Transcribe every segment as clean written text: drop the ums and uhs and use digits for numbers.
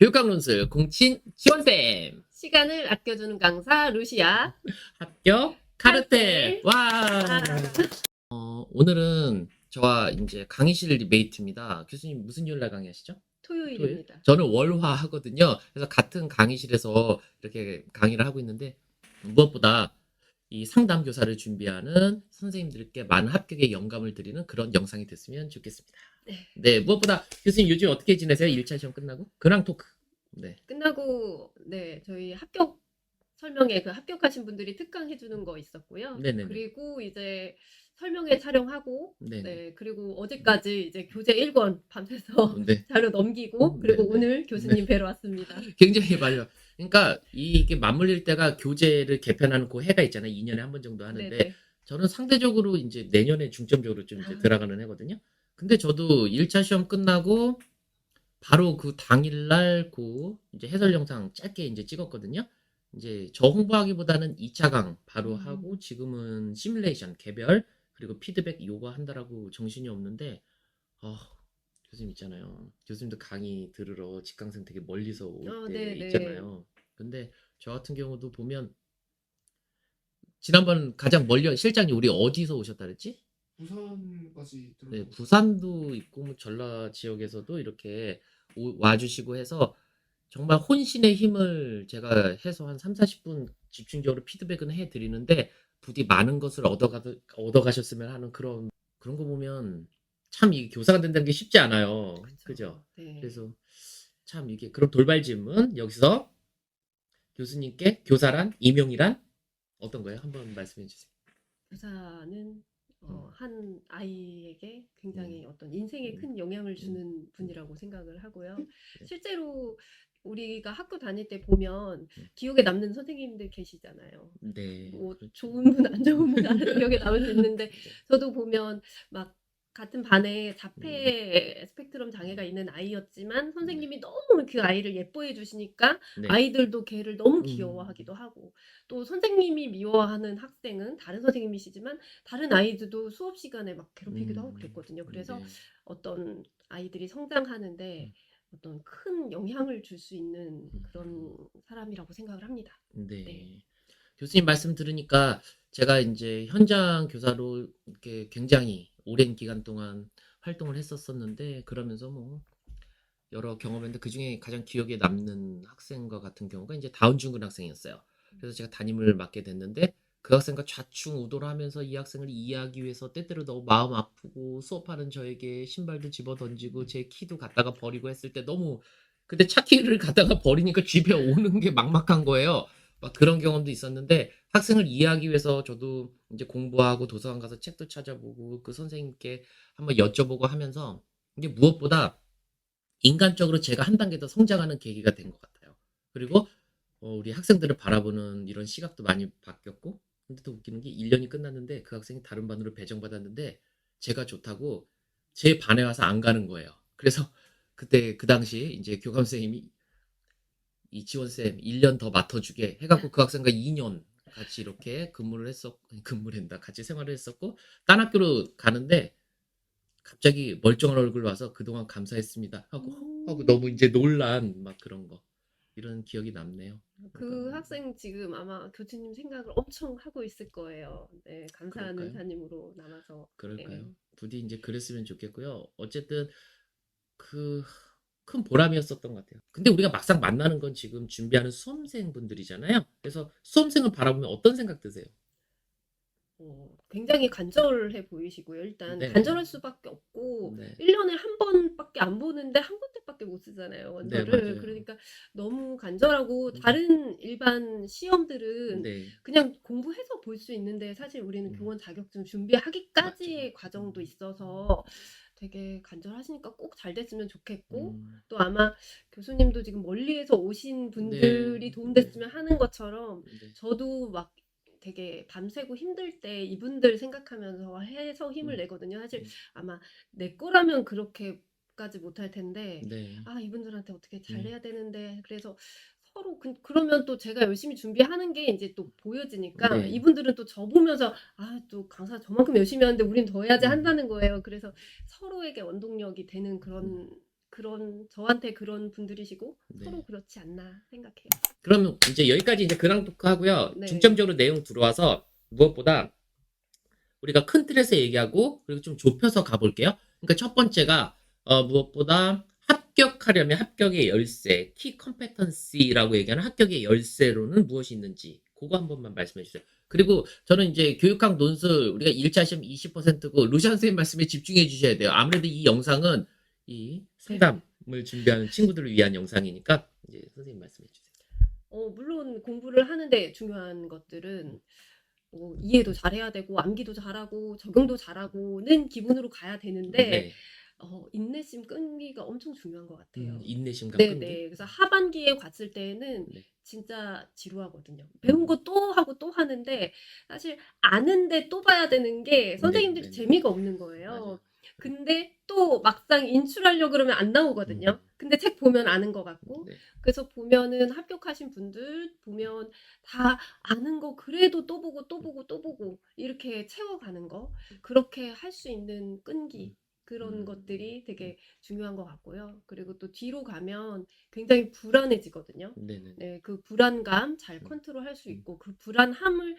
교육학론술 공친 지원쌤 시간을 아껴주는 강사 루시아. 합격 카르텔 카르텔. 와. 오늘은 저와 이제 강의실 메이트입니다. 교수님 무슨 요일 날 강의하시죠? 토요일? 토요일입니다. 저는 월화 하거든요. 그래서 같은 강의실에서 이렇게 강의를 하고 있는데 무엇보다 이 상담 교사를 준비하는 선생님들께 많은 합격의 영감을 드리는 그런 영상이 됐으면 좋겠습니다. 네, 무엇보다 교수님 요즘 어떻게 지내세요? 1차 시험 끝나고? 근황 토크. 네. 끝나고 저희 합격 설명회 그 합격하신 분들이 특강 해주는 거 있었고요. 네네네. 그리고 이제 설명회 촬영하고 네네. 그리고 어제까지 이제 교재 1권 밤새서 네. 자료 넘기고 그리고 네네. 오늘 교수님 뵈러 왔습니다. 굉장히 많이 그러니까 이게 맞물릴 때가 교재를 개편하는 그 해가 있잖아요. 2년에 한 번 정도 하는데 네네. 저는 상대적으로 이제 내년에 중점적으로 좀 이제 아. 들어가는 해거든요. 근데 저도 1차 시험 끝나고 바로 그 당일날 그 이제 해설 영상 짧게 이제 찍었거든요. 이제 저 홍보하기보다는 2차 강 바로 하고 지금은 시뮬레이션 개별 그리고 피드백 요거 한다라고 정신이 없는데 교수님 있잖아요. 교수님도 강의 들으러 직강생 되게 멀리서 올 때 네네. 있잖아요. 근데 저 같은 경우도 보면 지난번 가장 멀리 실장님 우리 어디서 오셨다 그랬지? 부산까지 네, 들어가고 부산도 있고 뭐 전라 지역에서도 이렇게 와주시고 해서 정말 혼신의 힘을 제가 해서 한 3, 40분 집중적으로 피드백은 해드리는데 부디 많은 것을 얻어가셨으면 하는 그런 거 보면 참 이게 교사가 된다는 게 쉽지 않아요. 그죠? 네. 그래서 참 이게 그런 돌발 질문 여기서 교수님께 교사란 임용이란 어떤 거예요? 한번 말씀해 주세요. 교사는 한 아이에게 굉장히 어떤 인생에 음. 큰 영향을 주는 분이라고 생각을 하고요. 네. 실제로 우리가 학교 다닐 때 보면 네. 기억에 남는 선생님들 계시잖아요. 네. 뭐 그렇죠. 좋은 분, 안 좋은 분 다 기억에 남을 수 있는데 네. 저도 보면 막 같은 반에 자폐 스펙트럼 장애가 있는 아이였지만 선생님이 너무 그 아이를 예뻐해 주시니까 네. 아이들도 걔를 너무 귀여워하기도 하고 또 선생님이 미워하는 학생은 다른 선생님이시지만 다른 아이들도 수업 시간에 막 괴롭히기도 하고 그랬거든요. 그래서 네. 어떤 아이들이 성장하는데 어떤 큰 영향을 줄 수 있는 그런 사람이라고 생각을 합니다. 네. 네. 교수님 말씀 들으니까 제가 이제 현장 교사로 이렇게 굉장히 오랜 기간 동안 활동을 했었었는데 그러면서 뭐 여러 경험했는데 그 중에 가장 기억에 남는 학생과 같은 경우가 이제 다운 증후군 학생이었어요. 그래서 제가 담임을 맡게 됐는데 그 학생과 좌충우돌 하면서 이 학생을 이해하기 위해서 때때로 너무 마음 아프고 수업하는 저에게 신발도 집어 던지고 제 키도 갖다가 버리고 했을 때 너무 근데 차 키를 갖다가 버리니까 집에 오는 게 막막한 거예요. 막 그런 경험도 있었는데 학생을 이해하기 위해서 저도 이제 공부하고 도서관 가서 책도 찾아보고 그 선생님께 한번 여쭤보고 하면서 이게 무엇보다 인간적으로 제가 한 단계 더 성장하는 계기가 된 것 같아요. 그리고 우리 학생들을 바라보는 이런 시각도 많이 바뀌었고 근데 또 웃기는 게 1년이 끝났는데 그 학생이 다른 반으로 배정받았는데 제가 좋다고 제 반에 와서 안 가는 거예요. 그래서 그때 그 당시 이제 교감 선생님이 이 지원쌤 1년 더 맡아주게 해갖고 그 학생과 2년 같이 이렇게 근무를 한다. 같이 생활을 했었고 딴 학교로 가는데 갑자기 멀쩡한 얼굴 와서 그동안 감사했습니다 하고 너무 이제 놀란 막 그런 거 이런 기억이 남네요. 그 학생 지금 아마 교수님 생각을 엄청 하고 있을 거예요. 네, 감사한 그럴까요? 은사님으로 남아서. 그럴까요? 네. 부디 이제 그랬으면 좋겠고요. 어쨌든 그 큰 보람이었었던 것 같아요. 근데 우리가 막상 만나는 건 지금 준비하는 수험생분들이잖아요. 그래서 수험생을 바라보면 어떤 생각 드세요? 굉장히 간절해 보이시고요. 일단 네. 간절할 수밖에 없고 네. 1년에 한 번밖에 안 보는데 한 군데밖에 못 쓰잖아요, 네, 원서를. 맞아요. 그러니까 너무 간절하고 다른 일반 시험들은 네. 그냥 공부해서 볼 수 있는데 사실 우리는 교원 자격증 준비하기까지의 과정도 있어서 되게 간절하시니까 꼭 잘 됐으면 좋겠고 또 아마 교수님도 지금 멀리에서 오신 분들이 네. 도움됐으면 하는 것처럼 네. 저도 막 되게 밤새고 힘들 때 이분들 생각하면서 해서 힘을 내거든요. 사실 아마 내 거라면 그렇게까지 못할 텐데 네. 이분들한테 어떻게 잘해야 되는데 그래서 서로 그러면 또 제가 열심히 준비하는 게 이제 또 보여지니까 네. 이분들은 또 저 보면서 아, 또 강사 저만큼 열심히 하는데 우린 더 해야지 음. 한다는 거예요. 그래서 서로에게 원동력이 되는 그런 저한테 그런 분들이시고 네. 서로 그렇지 않나 생각해요. 그러면 이제 여기까지 이제 근황 토크 하고요. 네. 중점적으로 내용 들어와서 무엇보다 우리가 큰 틀에서 얘기하고 그리고 좀 좁혀서 가볼게요. 그러니까 첫 번째가 무엇보다 합격하려면 합격의 열쇠, 키 컴petency라고 얘기하는 합격의 열쇠로는 무엇이 있는지 그거 한 번만 말씀해 주세요. 그리고 저는 이제 교육학 논술 우리가 1차 시험 20%고 루시안 선생님 말씀에 집중해 주셔야 돼요. 아무래도 이 영상은 이 상담을 준비하는 친구들을 위한 영상이니까 이제 선생님 말씀해 주세요. 물론 공부를 하는데 중요한 것들은 뭐 이해도 잘해야 되고 암기도 잘하고 적용도 잘하고는 기본으로 가야 되는데 네. 인내심 끈기가 엄청 중요한 것 같아요. 인내심과 네, 끈기. 네. 그래서 하반기에 갔을 때는 네. 진짜 지루하거든요. 배운 거 또 하고 또 하는데 사실 아는데 또 봐야 되는 게 선생님들이 네. 재미가 없는 거예요. 맞아요. 근데 또 막상 인출하려고 그러면 안 나오거든요. 근데 책 보면 아는 것 같고 네. 그래서 보면은 합격하신 분들 보면 다 아는 거 그래도 또 보고 또 보고 또 보고 이렇게 채워가는 거 그렇게 할 수 있는 끈기 그런 것들이 되게 중요한 것 같고요. 그리고 또 뒤로 가면 굉장히 불안해지거든요. 네네. 네, 그 불안감 잘 컨트롤할 수 있고 그 불안함을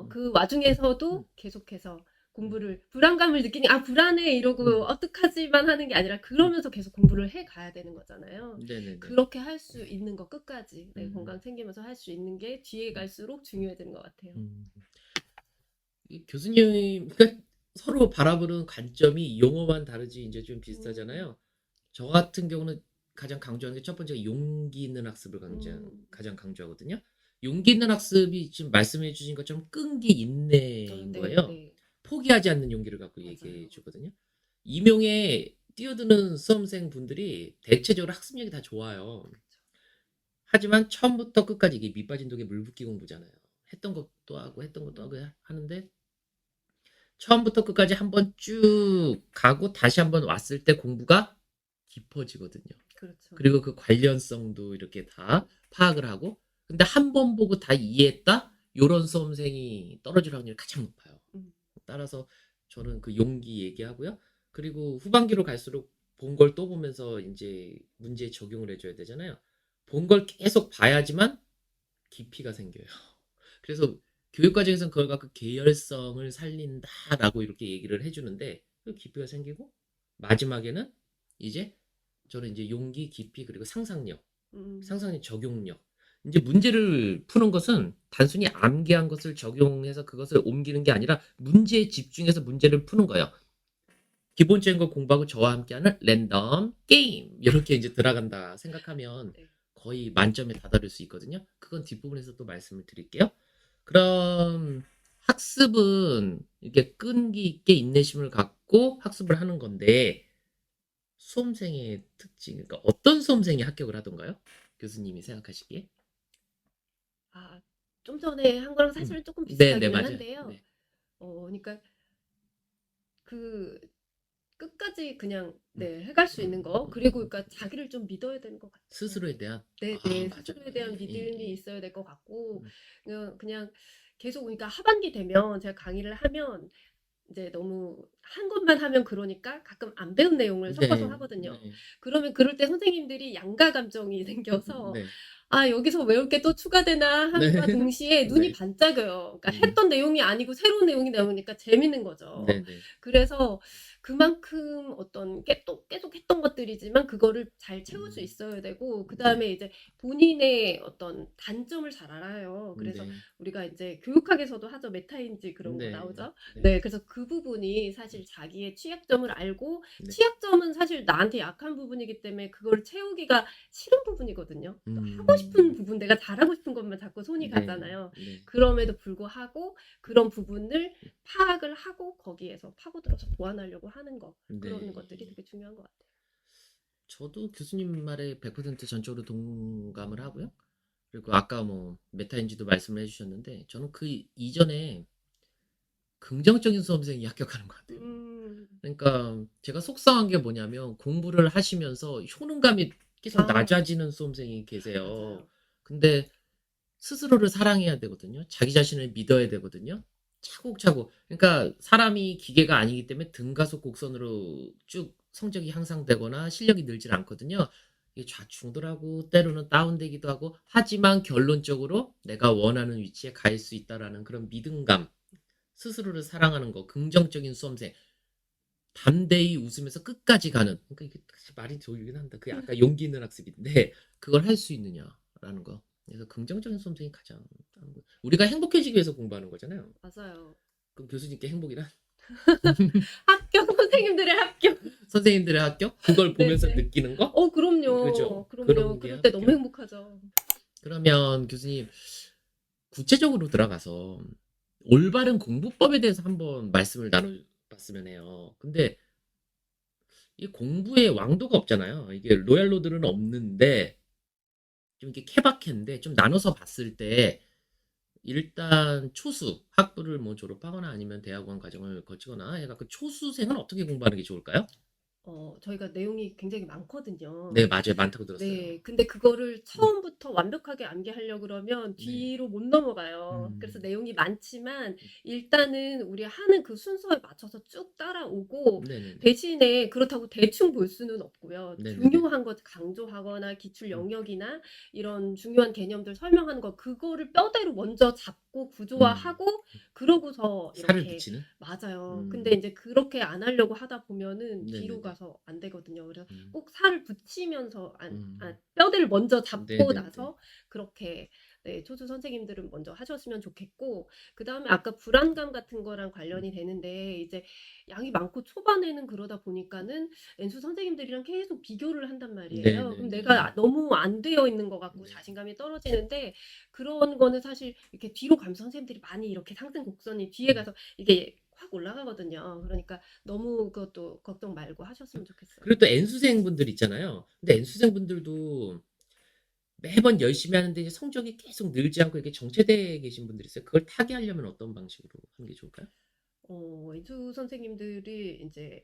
그 와중에서도 계속해서 공부를 불안감을 느끼니 아 불안해 이러고 어떡하지만 하는 게 아니라 그러면서 계속 공부를 해 가야 되는 거잖아요. 네네네. 그렇게 할 수 있는 거 끝까지 네, 음. 건강 챙기면서 할 수 있는 게 뒤에 갈수록 중요해지는 것 같아요. 이 교수님 그러니까 서로 바라보는 관점이 용어만 다르지 이제 좀 비슷하잖아요. 저 같은 경우는 가장 강조하는 게 첫 번째가 용기 있는 학습을 가장 강조하거든요. 용기 있는 학습이 지금 말씀해 주신 것처럼 끈기 인내인 네, 거예요. 네. 포기하지 않는 용기를 갖고 맞아요. 얘기해 주거든요. 임용에 뛰어드는 수험생 분들이 대체적으로 학습력이 다 좋아요. 하지만 처음부터 끝까지 이게 밑빠진 독에 물 붓기 공부잖아요. 했던 것도 하고 하는데 처음부터 끝까지 한번 쭉 가고 다시 한번 왔을 때 공부가 깊어지거든요. 그렇죠. 그리고 그 관련성도 이렇게 다 파악을 하고 근데 한 번 보고 다 이해했다? 요런 수험생이 떨어질 확률이 가장 높아요. 따라서 저는 그 용기 얘기하고요. 그리고 후반기로 갈수록 본 걸 또 보면서 이제 문제에 적용을 해줘야 되잖아요. 본 걸 계속 봐야지만 깊이가 생겨요. 그래서 교육과정에서는 그걸 갖고 계열성을 살린다라고 이렇게 얘기를 해주는데 그 깊이가 생기고 마지막에는 이제 저는 이제 용기, 깊이 그리고 상상력, 적용력. 이제 문제를 푸는 것은 단순히 암기한 것을 적용해서 그것을 옮기는 게 아니라 문제에 집중해서 문제를 푸는 거예요. 기본적인 걸 공부하고 저와 함께하는 랜덤 게임 이렇게 이제 들어간다 생각하면 네. 거의 만점에 다다를 수 있거든요. 그건 뒷부분에서 또 말씀을 드릴게요. 그럼 학습은 이렇게 끈기 있게 인내심을 갖고 학습을 하는 건데 수험생의 특징, 그러니까 어떤 수험생이 합격을 하던가요? 교수님이 생각하시기에? 아, 좀 전에 한 거랑 사실은 조금 비슷하기는 맞아요. 한데요. 네. 그러니까 그 끝까지 그냥 해갈 수 있는 거 그리고 그러니까 자기를 좀 믿어야 되는 것 같아요. 스스로에 대한 네, 맞아요. 스스로에 대한 예, 믿음이 예. 있어야 될 것 같고 그냥 계속 그러니까 하반기 되면 제가 강의를 하면 이제 너무 한 것만 하면 그러니까 가끔 안 배운 내용을 섞어서 하거든요. 네. 그러면 그럴 때 선생님들이 양가 감정이 생겨서 네. 아 여기서 외울 게 또 추가되나 함과 네. 동시에 눈이 네. 반짝여요. 그러니까 했던 내용이 아니고 새로운 내용이 나오니까 재밌는 거죠. 네. 그래서 그만큼 어떤 계속 했던 것들이지만 그거를 잘 채울 수 있어야 되고 그다음에 이제 본인의 어떤 단점을 잘 알아요. 그래서 우리가 이제 교육학에서도 하죠. 메타인지 그런 거 나오죠. 네, 그래서 그 부분이 사실 자기의 취약점을 알고 취약점은 사실 나한테 약한 부분이기 때문에 그걸 채우기가 싫은 부분이거든요. 또 하고 싶은 부분 내가 잘하고 싶은 것만 자꾸 손이 가잖아요. 그럼에도 불구하고 그런 부분을 파악을 하고 거기에서 파고들어서 보완하려고 하는 거 그런 것들이 되게 중요한 것 같아요. 저도 교수님 말에 100% 전적으로 동감을 하고요. 그리고 아까 뭐 메타인지도 말씀을 해주셨는데 저는 그 이전에 긍정적인 수험생이 합격하는 것 같아요. 그러니까 제가 속상한 게 뭐냐면 공부를 하시면서 효능감이 계속 낮아지는 수험생이 계세요. 근데 스스로를 사랑해야 되거든요. 자기 자신을 믿어야 되거든요. 차곡차곡. 그러니까 사람이 기계가 아니기 때문에 등가속 곡선으로 쭉 성적이 향상되거나 실력이 늘질 않거든요. 이게 좌충우돌하고 때로는 다운되기도 하고 하지만 결론적으로 내가 원하는 위치에 갈 수 있다라는 그런 믿음감, 스스로를 사랑하는 거, 긍정적인 수험생, 담대히 웃으면서 끝까지 가는. 그러니까 이게 사실 말이 돌긴 한다. 그게 아까 용기 있는 학습인데 그걸 할 수 있느냐라는 거. 그래서 긍정적인 수험생이 가장 다른 거. 우리가 행복해지기 위해서 공부하는 거잖아요. 맞아요. 그럼 교수님께 행복이란? 합격 선생님들의 합격. 선생님들의 합격? 그걸 보면서 네네. 느끼는 거? 그럼요. 그죠? 그럼요. 그런 게 그럴 때 너무 합격. 행복하죠. 그러면 교수님 구체적으로 들어가서 올바른 공부법에 대해서 한번 말씀을 나눠봤으면 해요. 근데 이 공부에 왕도가 없잖아요. 이게 로얄 로드는 없는데 좀 이렇게 케바케인데 좀 나눠서 봤을 때 일단 초수 학부를 뭐 졸업하거나 아니면 대학원 과정을 거치거나 해가 그 초수생은 어떻게 공부하는 게 좋을까요? 저희가 내용이 굉장히 많거든요. 네, 맞아요. 많다고 들었어요. 네. 근데 그거를 처음부터 완벽하게 암기하려 그러면 네. 뒤로 못 넘어가요. 그래서 음. 내용이 많지만 일단은 우리 하는 그 순서에 맞춰서 쭉 따라오고 네네네. 대신에 그렇다고 대충 볼 수는 없고요. 네네네. 중요한 것 강조하거나 기출 영역이나 이런 중요한 개념들 설명하는 거 그거를 뼈대로 먼저 잡고 구조화하고 그러고서 살을 이렇게 붙이는? 맞아요. 근데 이제 그렇게 안 하려고 하다 보면은 뒤로 네네네. 가서 안 되거든요. 그래서 음. 꼭 살을 붙이면서 음. 뼈대를 먼저 잡고 네네네. 나서 그렇게 네, 초수 선생님들은 먼저 하셨으면 좋겠고 그다음에 아까 불안감 같은 거랑 관련이 되는데 이제 양이 많고 초반에는 그러다 보니까는 엔수 선생님들이랑 계속 비교를 한단 말이에요. 그럼 네네네. 내가 너무 안 되어 있는 것 같고 네. 자신감이 떨어지는데 그런 거는 사실 이렇게 뒤로 가면 선생님들이 많이 이렇게 상승 곡선이 뒤에 가서 이게 확 올라가거든요. 그러니까 너무 그것도 걱정 말고 하셨으면 좋겠어요. 그리고 또 N수생분들 있잖아요. 근데 N수생분들도 매번 열심히 하는데 이제 성적이 계속 늘지 않고 이렇게 정체돼 계신 분들이 있어요. 그걸 타개하려면 어떤 방식으로 하는 게 좋을까요? 엔수 선생님들이 이제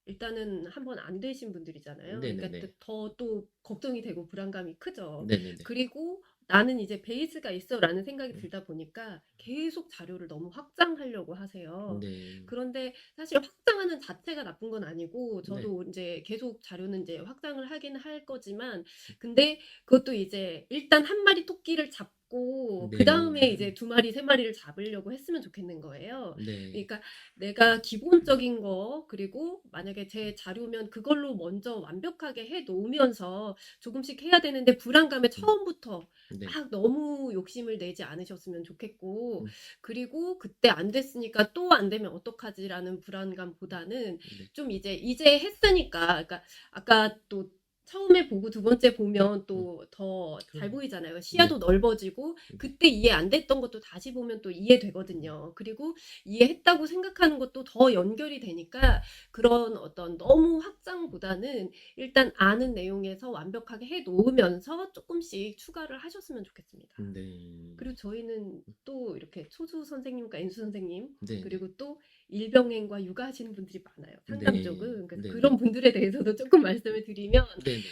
일단은 한 번 안 되신 분들이잖아요. 그러니까 네네네. 더 또 걱정이 되고 불안감이 크죠. 네네네. 그리고 '나는 이제 베이스가 있어.'라는 생각이 음. 들다 보니까 계속 자료를 너무 확장하려고 하세요. 네. 그런데 사실 확장하는 자체가 나쁜 건 아니고 네. 저도 인제 계속 자료는 인제 확장을 하긴 할 거지만 근데 그것도 이제 일단 한 마리 토끼를 잡고 네. 그다음에 이제 2 마리 3 마리를 잡으려고 했으면 좋겠는 거예요. 네. 그러니까 내가 기본적인 거 그리고 만약에 제 자료면 그걸로 먼저 완벽하게 해 놓으면서 조금씩 해야 되는데 불안감에 처음부터 네. 막 너무 욕심을 내지 않으셨으면 좋겠고 음. 그리고 '그때 안 됐으니까 또 안 되면 어떡하지?'라는 불안감보다는 네. 좀 이제 했으니까 그러니까 아까 또 처음에 보고 두 번째 보면 또 더 잘 그럼요. 보이잖아요. 네. 시야도 넓어지고 그때 이해 안 됐던 것도 다시 보면 또 이해되거든요. 그리고 이해했다고 생각하는 것도 더 연결이 되니까 그런 어떤 너무 확장보다는 일단 아는 내용에서 완벽하게 해 놓으면서 쪼끔씩 추가를 하셨으면 좋겠습니다. 네. 그리고 저희는 또 이렇게 초수 선생님과 엔수 선생님 네네. 그리고 또 일병행과 육아하시는 분들이 많아요, 상담 네. 쪽은. 그래서 네네. 그런 분들에 대해서도 쪼끔 말씀을 드리면 네네.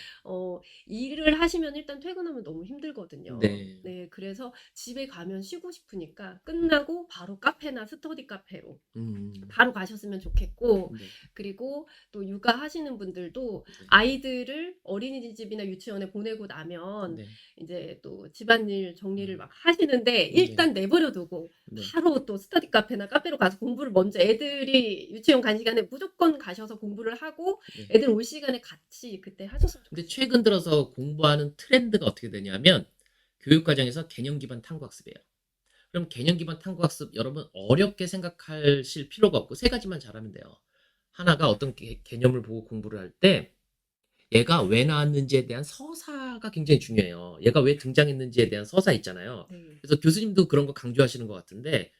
일을 하시면 일단 퇴근하면 너무 힘들거든요. 네. 네. 그래서 집에 가면 쉬고 싶으니까 끝나고 바로 카페나 스터디 카페로 바로 가셨으면 좋겠고 네. 그리고 또 육아하시는 분들도 네. 아이들을 어린이집이나 유치원에 보내고 나면 네. 인제 또 집안일 정리를 막 하시는데 일단 내버려 두고 네. 바로 또 스터디 카페나 카페로 가서 공부를 먼저 애들이 유치원 간 시간에 무조건 가셔서 공부를 하고 네. 애들 올 시간에 같이 그때 하셨으면 근데 좋겠어요. 최근 들어서 공부하는 트렌드가 어떻게 되냐면 교육 과정에서 개념 기반 탐구 학습이에요. 그럼 개념 기반 탐구 학습 여러분 어렵게 생각하실 필요가 없고 세 가지만 잘하면 돼요. 하나가 어떤 개념을 보고 공부를 할 때 얘가 왜 나왔는지에 대한 서사가 굉장히 중요해요. 얘가 왜 등장했는지에 대한 서사 있잖아요. 네. 그래서 교수님도 그런 거 강조하시는 것 같은데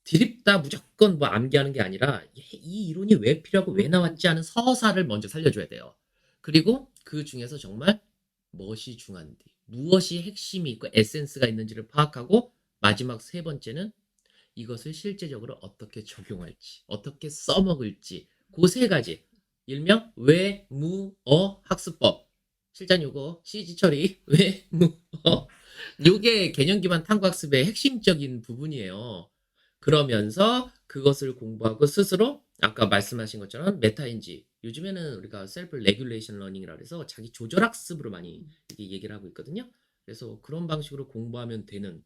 드립다 무조건 뭐 암기하는 게 아니라 이 이론이 왜 필요하고 왜 나왔지 하는 서사를 먼저 살려줘야 돼요. 그리고 그 중에서 정말 무엇이 중요한지, 무엇이 핵심이 있고 에센스가 있는지를 파악하고 마지막 세 번째는 이것을 실제적으로 어떻게 적용할지, 어떻게 써먹을지 그 세 가지. 일명 왜, 무, 어 학습법. 실전 요거, CG 처리, 왜, 무, 어 요게 개념 기반 탐구학습의 핵심적인 부분이에요. 그러면서 그것을 공부하고 스스로 아까 말씀하신 것처럼 메타인지 요즘에는 우리가 셀프 레귤레이션 러닝이라 해서 자기 조절 학습으로 많이 이렇게 얘기를 하고 있거든요. 그래서 그런 방식으로 공부하면 되는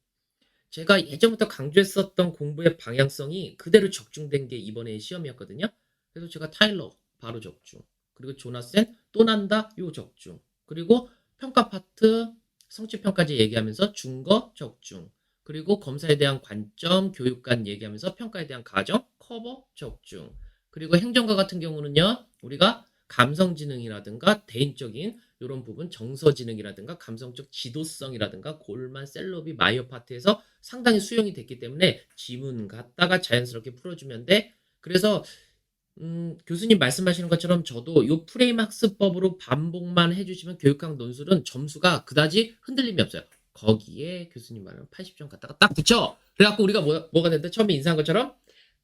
제가 예전부터 강조했었던 공부의 방향성이 그대로 적중된 게 이번에 시험이었거든요. 그래서 제가 타일러 바로 적중. 그리고 조나센 또 난다 요 적중. 그리고 평가 파트 성취평가제 얘기하면서 준거 적중. 그리고 검사에 대한 관점 교육관 얘기하면서 평가에 대한 가정 커버 적중. 그리고 행정과 같은 경우는요. 우리가 감성지능이라든가 대인적인 이런 부분 정서지능이라든가 감성적 지도성이라든가 골만 셀러비 마이어 파트에서 상당히 수용이 됐기 때문에 지문 갖다가 자연스럽게 풀어주면 돼. 그래서 교수님 말씀하시는 것처럼 저도 요 프레임 학습법으로 반복만 해주시면 교육학 논술은 점수가 그다지 흔들림이 없어요. 거기에 교수님 말은 80점 갖다가 딱 붙여. 그래갖고 우리가 뭐가 된다? 처음에 인사한 것처럼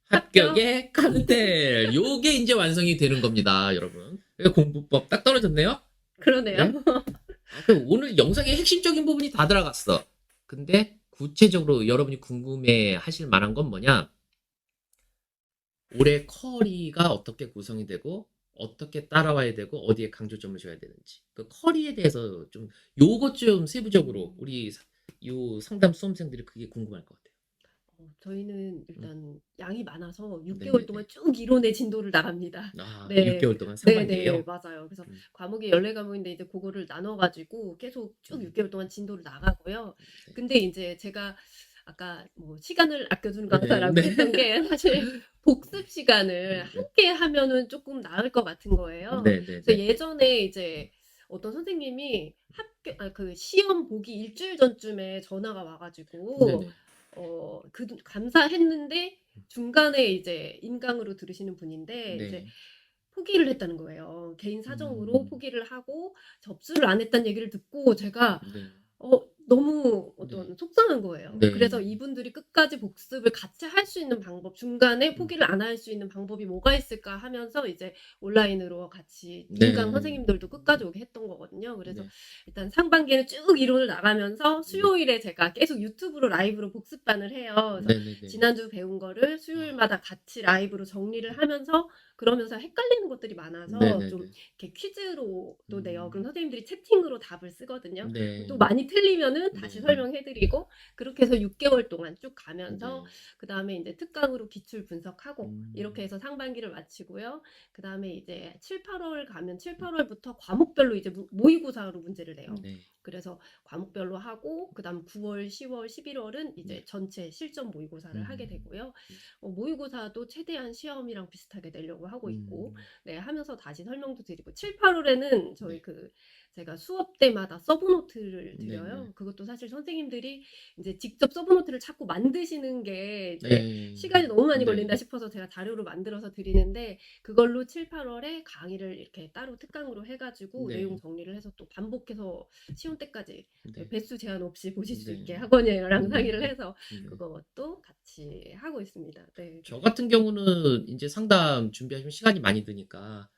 합격의 카르텔. 요게 이제 완성이 되는 겁니다, 여러분. 공부법 딱 떨어졌네요. 그러네요. 네? 그럼 오늘 영상의 핵심적인 부분이 다 들어갔어. 근데 구체적으로 여러분이 궁금해 하실 만한 건 뭐냐? 올해 커리가 어떻게 구성이 되고 어떻게 따라와야 되고 어디에 강조점을 줘야 되는지 그 커리에 대해서 좀 요것 좀 세부적으로 우리 요 상담 수험생들이 그게 궁금할 것 같아요. 저희는 일단 양이 많아서 네네네. 6개월 동안 쭉 이론의 진도를 나갑니다. 아, 네. 6개월 동안 네네, 상반기예요. 맞아요. 그래서 음. 과목이 14과목인데 이제 그거를 나눠가지고 계속 쭉 6개월 동안 진도를 나가고요. 네. 근데 이제 제가 아까 뭐 시간을 아껴주는 네, 강사라고 네. 했던 게 사실 복습 시간을 함께 하면은 조금 나을 것 같은 거예요. 네, 네, 그래서 네. 예전에 이제 어떤 선생님이 그 시험 보기 일주일 전쯤에 전화가 와가지고 네, 네. 감사했는데 중간에 이제 인강으로 들으시는 분인데 이제 네. 포기를 했다는 거예요. 개인 사정으로 음. 포기를 하고 접수를 안 했다는 얘기를 듣고 제가 네. 너무 어떤 속상한 거예요. 네. 그래서 이분들이 끝까지 복습을 같이 할 수 있는 방법, 중간에 포기를 안 할 수 있는 방법이 뭐가 있을까 하면서 이제 온라인으로 같이 네. 인강 선생님들도 끝까지 오게 했던 거거든요. 그래서 네. 일단 상반기에는 쭉 이론을 나가면서 수요일에 제가 계속 유튜브로 라이브로 복습반을 해요. 그래서 네, 네, 네. 지난주 배운 거를 수요일마다 같이 라이브로 정리를 하면서 그러면서 헷갈리는 것들이 많아서 네, 네, 좀 네. 이렇게 퀴즈로도 내요. 음. 그럼 선생님들이 채팅으로 답을 쓰거든요. 네. 또 많이 틀리면은 다시 네. 설명해드리고 그렇게 해서 6개월 동안 쭉 가면서 네. 그 다음에 이제 특강으로 기출 분석하고 음. 이렇게 해서 상반기를 마치고요. 그 다음에 이제 7, 8월 가면 7, 8월부터 과목별로 이제 모의고사로 문제를 내요. 네. 그래서 과목별로 하고 그다음 9월, 10월, 11월은 이제 네. 전체 실전 모의고사를 하게 되고요. 음. 모의고사도 최대한 시험이랑 비슷하게 내려고 하고 있고 네, 하면서 다시 설명도 드리고 7, 8월에는 저희 네. 제가 수업 때마다 서브노트를 네, 드려요. 네. 그것도 사실 선생님들이 이제 직접 서브노트를 자꾸 만드시는 게 이제 네. 시간이 너무 많이 네. 걸린다 싶어서 제가 자료로 만들어서 드리는데 그걸로 7, 8월에 강의를 이렇게 따로 특강으로 해가지고 네. 내용 정리를 해서 또 반복해서 시험 때까지 네. 배수 제한 없이 보실 수 네. 있게 학원이랑 네. 상의를 해서 네. 그것도 같이 하고 있습니다. 네. 저 같은 경우는 이제 상담 준비하시면 시간이 많이 드니까.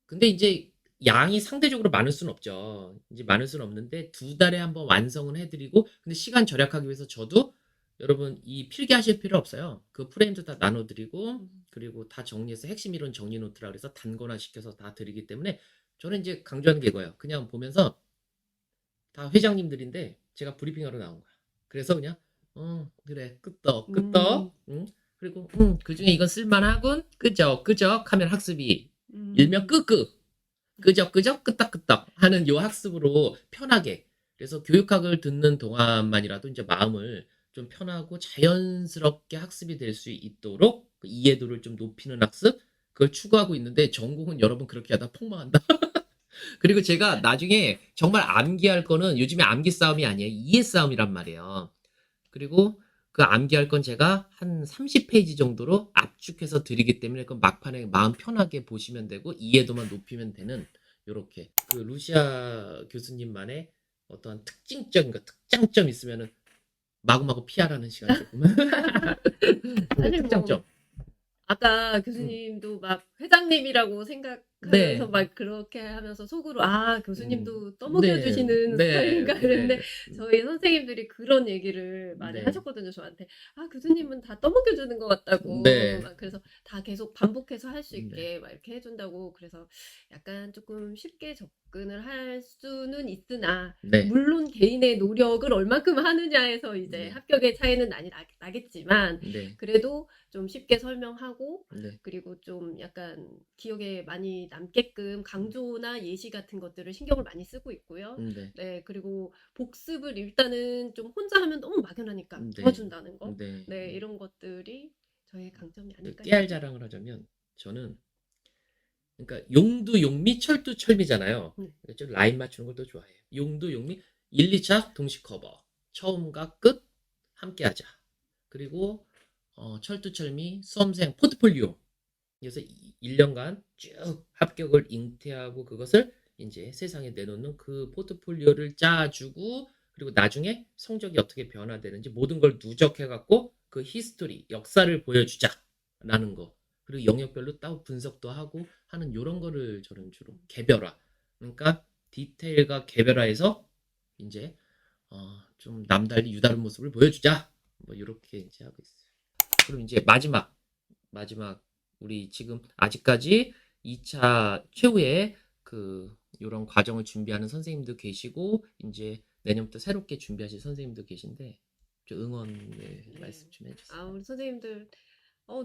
근데 이제 양이 상대적으로 많을 수는 없죠. 이제 많을 수는 없는데 2달에 한번 완성은 해드리고 근데 시간 절약하기 위해서 저도 여러분 이 필기하실 필요 없어요. 그 프레임도 다 나눠드리고 그리고 다 정리해서 핵심 이론 정리 노트라 그래서 단권화 시켜서 다 드리기 때문에 저는 이제 강조하는 게 이거예요. 그냥 보면서 다 회장님들인데 제가 브리핑하러 나온 거야. 그래서 그냥 그래 끄떡 응? 그리고 그중에 이건 쓸만하군 끄적 하면 학습이 일명 끄적 끄떡 하는 요 학습으로 편하게 그래서 교육학을 듣는 동안만이라도 이제 마음을 좀 편하고 자연스럽게 학습이 될 수 있도록 그 이해도를 좀 높이는 학습 그걸 추구하고 있는데 전공은 여러분 그렇게 하다 폭망한다. 그리고 제가 나중에 정말 암기할 거는 요즘에 암기 싸움이 아니에요. 이해 싸움이란 말이에요. 그리고 그 암기할 건 제가 한 30페이지 정도로 압축해서 드리기 때문에 그 막판에 마음 편하게 보시면 되고 이해도만 높이면 되는 요렇게 그 루시아 교수님만의 어떠한 특장점 있으면은 마구마구 피하라는 시간 조금. 사실 특장점. 아까 교수님도 막 회장님이라고 생각 네. 하면서 막 그렇게 하면서 속으로 아 교수님도 네. 떠먹여주시는 네. 스타일인가 그랬는데 네. 저희 선생님들이 그런 얘기를 많이 네. 하셨거든요 저한테. 아 교수님은 다 떠먹여주는 것 같다고. 네. 막 그래서 다 계속 반복해서 할 수 네. 있게 막 이렇게 해준다고. 그래서 약간 조금 쉽게 접근을 할 수는 있으나 네. 물론 개인의 노력을 얼만큼 하느냐에서 이제 네. 합격의 차이는 나겠지만 네. 그래도 좀 쉽게 설명하고 네. 그리고 좀 약간 기억에 많이 남게끔 강조나 예시 같은 것들을 신경을 많이 쓰고 있고요. 네. 네, 그리고 복습을 일단은 좀 혼자 하면 너무 막연하니까 네. 도와준다는 거. 네. 네, 이런 것들이 저의 강점이 아닐까 깨알 싶어요. 자랑을 하자면 저는 그러니까 용두 용미 철두 철미잖아요. 좀 라인 맞추는 걸 더 좋아해요. 용두 용미 1, 2차 동시 커버. 처음과 끝 함께 하자. 그리고 철두 철미 수험생 포트폴리오. 그래서 1년간 쭉 합격을 잉태하고 그것을 이제 세상에 내놓는 그 포트폴리오를 짜주고 그리고 나중에 성적이 어떻게 변화되는지 모든 걸 누적해갖고 그 히스토리, 역사를 보여주자라는 거. 그리고 영역별로 따로 분석도 하고 하는 이런 거를 저는 주로 개별화. 그러니까 디테일과 개별화해서 이제 좀 남달리 유다른 모습을 보여주자. 뭐 이렇게 이제 하고 있어요. 그럼 이제 마지막 우리 지금 아직까지 2차 최후의 그 이런 과정을 준비하는 선생님도 계시고 이제 내년부터 새롭게 준비하실 선생님도 계신데 좀 응원의 네. 말씀 좀 해주세요. 아, 우리 선생님들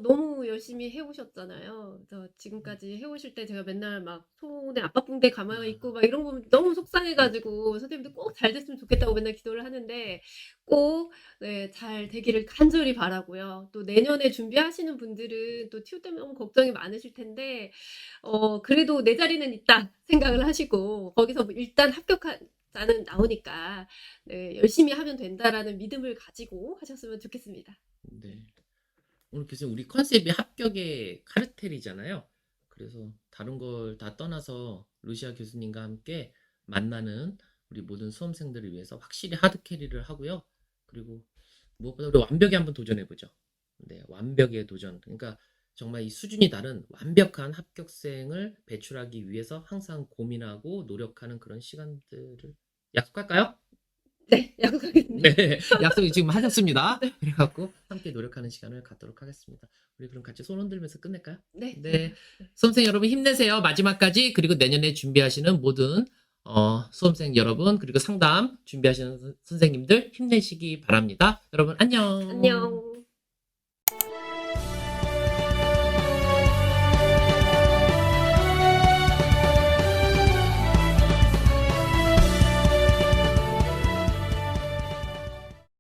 너무 열심히 해오셨잖아요. 그래서 지금까지 해오실 때 제가 맨날 막 손에 압박붕대 감아 있고 막 이런 거 보면 너무 속상해가지고 선생님들 꼭 잘 됐으면 좋겠다고 맨날 기도를 하는데 꼭 네, 잘 되기를 간절히 바라고요. 또 내년에 준비하시는 분들은 또 TU 때문에 너무 걱정이 많으실 텐데 그래도 내 자리는 있다 생각을 하시고 거기서 뭐 일단 합격자는 나오니까 네, 열심히 하면 된다라는 믿음을 가지고 하셨으면 좋겠습니다. 네. 오늘 교수님 우리 컨셉이 합격의 카르텔이잖아요. 그래서 다른 걸 다 떠나서 루시아 교수님과 함께 만나는 우리 모든 수험생들을 위해서 확실히 하드캐리를 하고요. 그리고 무엇보다 우리 완벽에 한번 도전해보죠. 네, 완벽의 도전. 그러니까 정말 이 수준이 다른 완벽한 합격생을 배출하기 위해서 항상 고민하고 노력하는 그런 시간들을 약속할까요? 네, 약속하겠습니다. 네, 약속이 지금 하셨습니다. 그래갖고 함께 노력하는 시간을 갖도록 하겠습니다. 우리 그럼 같이 손 흔들면서 끝낼까요? 네. 네, 수험생 여러분 힘내세요. 마지막까지. 그리고 내년에 준비하시는 모든 수험생 여러분 그리고 상담 준비하시는 선생님들 힘내시기 바랍니다. 여러분 안녕. 안녕.